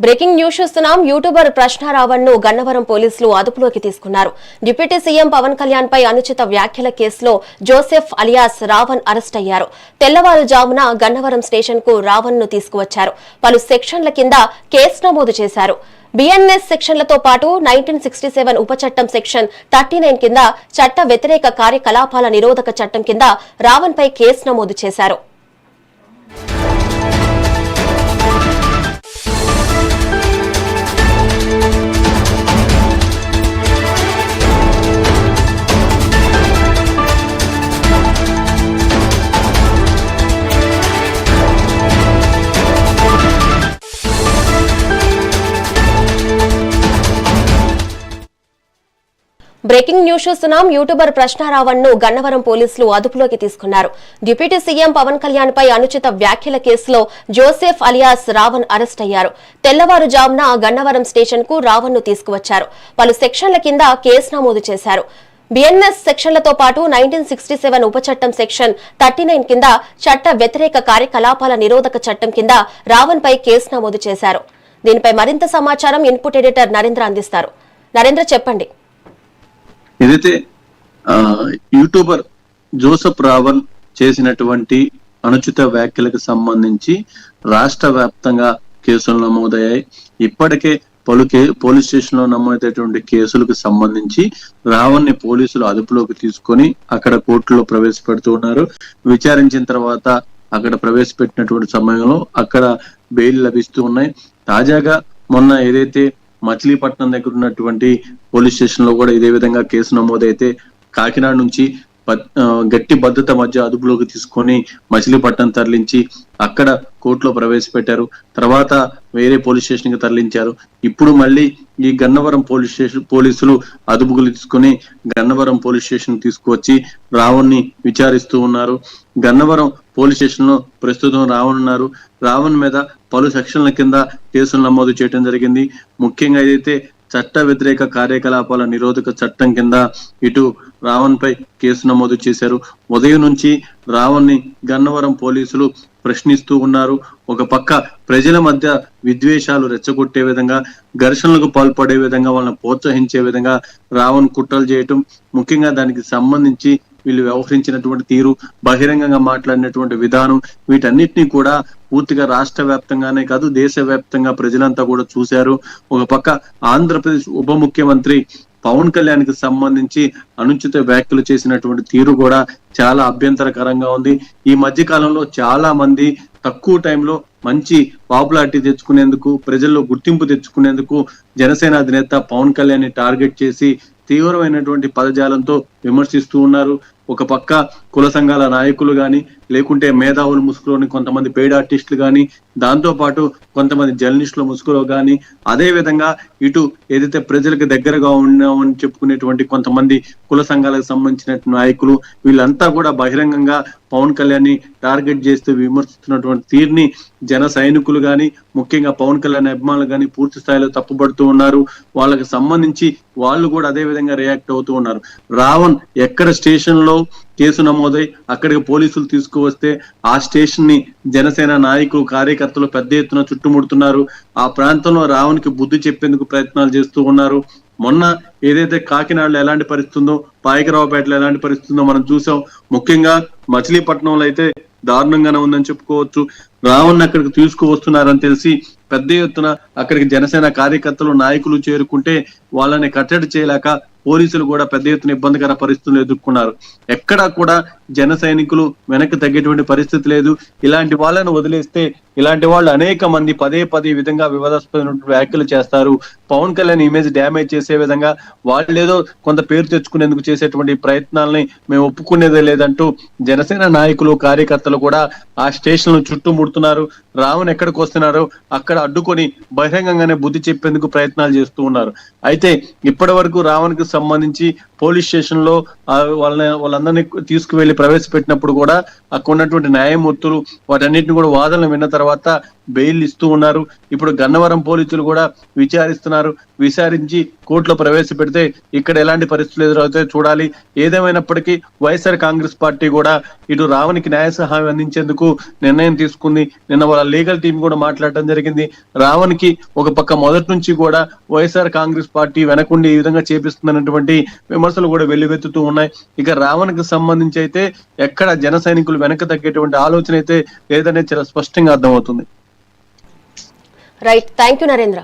Breaking news చూస్తున్నాం. YouTuber ప్రశ్న రావణ్ ను గన్నవరం పోలీసులు అదుపులోకి తీసుకున్నారు. డిప్యూటీ సీఎం పవన్ కళ్యాణ్ పై అనుచిత వ్యాఖ్యల కేసులో జోసెఫ్ అలియాస్ రావణ్ అరెస్ట్ అయ్యారు. తెల్లవారుజామున గన్నవరం స్టేషన్ కు రావణ్ ను తీసుకువచ్చారు. పలు సెక్షన్ల కింద కేసు నమోదు చేశారు. బిఎన్ఎస్ సెక్షన్లతో పాటు 1967 ఉప చట్టం సెక్షన్ 39 కింద చట్ట వ్యతిరేక కార్యకలాపాల నిరోధక చట్టం కింద రావణ్ పై కేసు నమోదు చేశారు. బ్రేకింగ్ న్యూస్ చూస్తున్నాం. యూట్యూబర్ ప్రశ్న రావణ్ ను గన్నవరం పోలీసులు అదుపులోకి తీసుకున్నారు. డిప్యూటీ సీఎం పవన్ కళ్యాణ్ పై అనుచిత వ్యాఖ్యల కేసులో జోసెఫ్ అలియాస్ రావణ్ అరెస్ట్ అయ్యారు. తెల్లవారుజామున గన్నవరం స్టేషన్ కు రావణ్ ను తీసుకువచ్చారు. పలు సెక్షన్ల కింద కేసు నమోదు చేశారు. బిఎన్ఎస్ సెక్షన్లతో పాటు 1967 ఉప చట్టం సెక్షన్ 39 కింద చట్ట వ్యతిరేక కార్యకలాపాల నిరోధక చట్టం కింద రావణ్ పై కేసు నమోదు చేశారు. దీనిపై మరింత సమాచారం ఇన్పుట్ ఎడిటర్ నరేంద్ర అందిస్తారు. నరేంద్ర, చెప్పండి. ఏదైతే యూట్యూబర్ జోసెఫ్ రావణ్ చేసినటువంటి అనుచిత వ్యాఖ్యలకు సంబంధించి రాష్ట్ర వ్యాప్తంగా కేసులు నమోదయ్యాయి. ఇప్పటికే పోలీస్ స్టేషన్ లో నమోదైనటువంటి కేసులకు సంబంధించి రావణ్ ని పోలీసులు అదుపులోకి తీసుకొని అక్కడ కోర్టులో ప్రవేశపెడుతూ ఉన్నారు. విచారించిన తర్వాత అక్కడ ప్రవేశపెట్టినటువంటి సమయంలో అక్కడ బెయిల్ లభిస్తూ ఉన్నాయి. తాజాగా మొన్న ఏదైతే మచిలీపట్నం దగ్గర ఉన్నటువంటి పోలీస్ స్టేషన్ లో కూడా ఇదే విధంగా కేసు నమోదైతే కాకినాడ నుంచి గట్టి భద్రత మధ్య అదుపులోకి తీసుకొని మచిలీపట్నం తరలించి అక్కడ కోర్టులో ప్రవేశపెట్టారు. తర్వాత వేరే పోలీస్ స్టేషన్ కి తరలించారు. ఇప్పుడు మళ్ళీ ఈ గన్నవరం పోలీసులు అదుపుకు తీసుకుని గన్నవరం పోలీస్ స్టేషన్ తీసుకువచ్చి రావణ్ ని విచారిస్తూ ఉన్నారు. గన్నవరం పోలీస్ స్టేషన్ లో ప్రస్తుతం రావణ్ ఉన్నారు. రావణ్ మీద పలు సెక్షన్ల కింద కేసులు నమోదు చేయడం జరిగింది. ముఖ్యంగా ఏదైతే చట్ట వ్యతిరేక కార్యకలాపాల నిరోధక చట్టం కింద ఇటు రావణ్ పై కేసు నమోదు చేశారు. ఉదయం నుంచి రావణ్ ని గన్నవరం పోలీసులు ప్రశ్నిస్తూ ఉన్నారు. ఒక పక్క ప్రజల మధ్య విద్వేషాలు రెచ్చగొట్టే విధంగా, ఘర్షణలకు పాల్పడే విధంగా, వాళ్ళని ప్రోత్సహించే విధంగా రావణ్ కుట్రలు చేయటం, ముఖ్యంగా దానికి సంబంధించి వీళ్ళు వ్యవహరించినటువంటి తీరు, బహిరంగంగా మాట్లాడినటువంటి విధానం, వీటన్నిటినీ కూడా పూర్తిగా రాష్ట్ర వ్యాప్తంగానే కాదు దేశవ్యాప్తంగా ప్రజలంతా కూడా చూశారు. ఒక పక్క ఆంధ్రప్రదేశ్ ఉప ముఖ్యమంత్రి పవన్ కళ్యాణ్ కి సంబంధించి అనుచిత వ్యాఖ్యలు చేసినటువంటి తీరు కూడా చాలా అభ్యంతరకరంగా ఉంది. ఈ మధ్య కాలంలో చాలా మంది తక్కువ టైంలో మంచి పాపులారిటీ తెచ్చుకునేందుకు, ప్రజల్లో గుర్తింపు తెచ్చుకునేందుకు జనసేన అధినేత పవన్ కళ్యాణ్ ని టార్గెట్ చేసి తీవ్రమైనటువంటి పదజాలంతో విమర్శిస్తూ ఉన్నారు. ఒక పక్క కుల సంఘాల నాయకులు గాని, లేకుంటే మేధావుల ముసుగులోని కొంతమంది పెయిడ్ ఆర్టిస్టులు గాని, దాంతో పాటు కొంతమంది జర్నలిస్టుల ముసుగులో గాని, అదే విధంగా ఇటు ఏదైతే ప్రజలకు దగ్గరగా ఉన్నామని చెప్పుకునేటువంటి కొంతమంది కుల సంఘాలకు సంబంధించిన నాయకులు, వీళ్ళంతా కూడా బహిరంగంగా పవన్ కళ్యాణ్ ని టార్గెట్ చేస్తూ విమర్శిస్తున్నటువంటి తీరుని జన సైనికులు గాని, ముఖ్యంగా పవన్ కళ్యాణ్ అభిమానులు గాని పూర్తి స్థాయిలో తప్పుపడుతూ ఉన్నారు. వాళ్ళకి సంబంధించి వాళ్ళు కూడా అదే విధంగా రియాక్ట్ అవుతూ ఉన్నారు. రావణ్ ఎక్కడ స్టేషన్ లో కేసు నమోదై అక్కడికి పోలీసులు తీసుకువస్తే ఆ స్టేషన్ ని జనసేన నాయకులు, కార్యకర్తలు పెద్ద ఎత్తున చుట్టుముడుతున్నారు. ఆ ప్రాంతంలో రావణ్ కి బుద్ధి చెప్పేందుకు ప్రయత్నాలు చేస్తూ ఉన్నారు. మొన్న ఏదైతే కాకినాడలో ఎలాంటి పరిస్థితి ఉందో, పాయకరావుపేటలో ఎలాంటి పరిస్థితి ఉందో మనం చూసాం. ముఖ్యంగా మచిలీపట్నంలో అయితే దారుణంగానే ఉందని చెప్పుకోవచ్చు. రావణ్ అక్కడికి తీసుకువస్తున్నారని తెలిసి పెద్ద ఎత్తున అక్కడికి జనసేన కార్యకర్తలు, నాయకులు చేరుకుంటే వాళ్ళని కట్టడి చేయలేక పోలీసులు కూడా పెద్ద ఎత్తున ఇబ్బందికర పరిస్థితులు ఎదుర్కొన్నారు. ఎక్కడా కూడా జన సైనికులు వెనక్కి తగ్గేటువంటి పరిస్థితి లేదు. ఇలాంటి వాళ్ళను వదిలేస్తే ఇలాంటి వాళ్ళు అనేక మంది పదే విధంగా వివాదాస్పదమైన వ్యాఖ్యలు చేస్తారు. పవన్ కళ్యాణ్ ఇమేజ్ డ్యామేజ్ చేసే విధంగా వాళ్ళేదో కొంత పేరు తెచ్చుకునేందుకు చేసేటువంటి ప్రయత్నాలని మేము ఒప్పుకునేదే లేదంటూ జనసేన నాయకులు, కార్యకర్తలు కూడా ఆ స్టేషన్ చుట్టుముడుతున్నారు. రావణ్ ఎక్కడికి వస్తున్నారో అక్కడ అడ్డుకొని బహిరంగంగానే బుద్ధి చెప్పేందుకు ప్రయత్నాలు చేస్తూ ఉన్నారు. అయితే ఇప్పటి వరకు రావణ్ కి సంబంధించి పోలీస్ స్టేషన్ లో వాళ్ళందరినీ తీసుకువెళ్లి ప్రవేశపెట్టినప్పుడు కూడా అక్కడ ఉన్నటువంటి న్యాయమూర్తులు వాటన్నిటిని కూడా వాదనలు విన్న తర్వాత బెయిల్ ఇస్తూ ఉన్నారు. ఇప్పుడు గన్నవరం పోలీసులు కూడా విచారించి కోర్టులో ప్రవేశపెడితే ఇక్కడ ఎలాంటి పరిస్థితులు ఎదురవుతాయో చూడాలి. ఏదేమైనప్పటికీ వైఎస్ఆర్ కాంగ్రెస్ పార్టీ కూడా ఇటు రావణ్కి న్యాయ సహాయం అందించేందుకు నిర్ణయం తీసుకుంది. నిన్న వాళ్ళ లీగల్ టీం కూడా మాట్లాడటం జరిగింది. రావణ్కి ఒక పక్క మొదటి నుంచి కూడా వైఎస్ఆర్ కాంగ్రెస్ పార్టీ వెనకుండి ఈ విధంగా చేపిస్తుందన్నటువంటి విమర్శలు కూడా వెల్లువెత్తుతూ ఉన్నాయి. ఇక రావణ్కి సంబంధించి అయితే ఎక్కడ జన సైనికులు వెనక తగ్గేటువంటి ఆలోచన అయితే లేదనేది చాలా స్పష్టంగా అర్థమవుతుంది. Right, thank you Narendra.